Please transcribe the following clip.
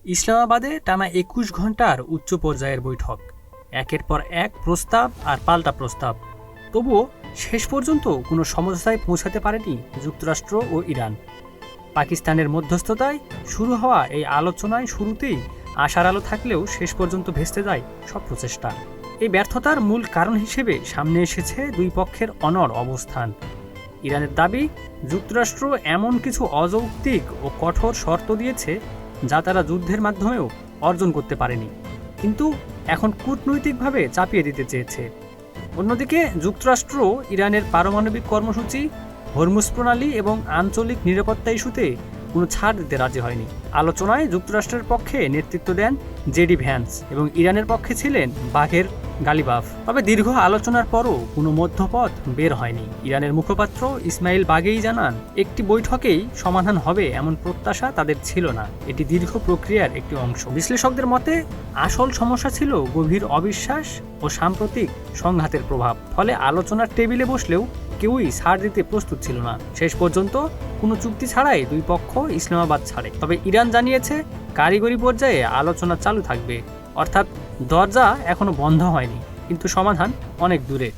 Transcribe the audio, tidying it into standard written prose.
ইসলামাবাদে টানা ২১ ঘন্টার উচ্চ পর্যায়ের বৈঠক, একের পর এক প্রস্তাব আর পাল্টা প্রস্তাব। তবুও শেষ পর্যন্ত কোনো সমঝোতায় পৌঁছাতে পারেনি যুক্তরাষ্ট্র ও ইরান। পাকিস্তানের মধ্যস্থতায় শুরু হওয়া এই আলোচনায় শুরুতেই আশার আলো থাকলেও শেষ পর্যন্ত ভেস্তে যায় সব প্রচেষ্টা। এই ব্যর্থতার মূল কারণ হিসেবে সামনে এসেছে দুই পক্ষের অনড় অবস্থান। ইরানের দাবি, যুক্তরাষ্ট্র এমন কিছু অযৌক্তিক ও কঠোর শর্ত দিয়েছে যা তারা যুদ্ধের মাধ্যমেও অর্জন করতে পারেনি, কিন্তু এখন কূটনৈতিকভাবে চাপিয়ে দিতে চেয়েছে। অন্যদিকে যুক্তরাষ্ট্র ইরানের পারমাণবিক কর্মসূচি, হরমুজ প্রণালী এবং আঞ্চলিক নিরাপত্তা ইস্যুতে কোনো ছাড় দিতে রাজি হয়নি। আলোচনায় যুক্তরাষ্ট্রের পক্ষে নেতৃত্ব দেন জেডি ভ্যান্স এবং ইরানের পক্ষে ছিলেন বাঘের গালিবাফ। তবে দীর্ঘ আলোচনার পরও কোনো মধ্যপথ বের হয়নি। ইরানের মুখপাত্র ইসমাইল বাগেই জানান, একটি বৈঠকেই সমাধান হবে এমন প্রত্যাশা তাদের ছিল না, এটি দীর্ঘ প্রক্রিয়ার একটি অংশ। বিশ্লেষকদের মতে আসল সমস্যা ছিল গভীর অবিশ্বাস ও সাম্প্রতিক সংঘাতের প্রভাব। ফলে আলোচনার টেবিলে বসলেও কেউই ছাড় দিতে প্রস্তুত ছিল না। শেষ পর্যন্ত কোনো চুক্তি ছাড়াই দুই পক্ষ ইসলামাবাদ ছাড়ে। তবে ইরান জানিয়েছে কারিগরি পর্যায়ে আলোচনা চালু থাকবে, অর্থাৎ দরজা এখনো বন্ধ হয়নি, কিন্তু সমাধান অনেক দূরে।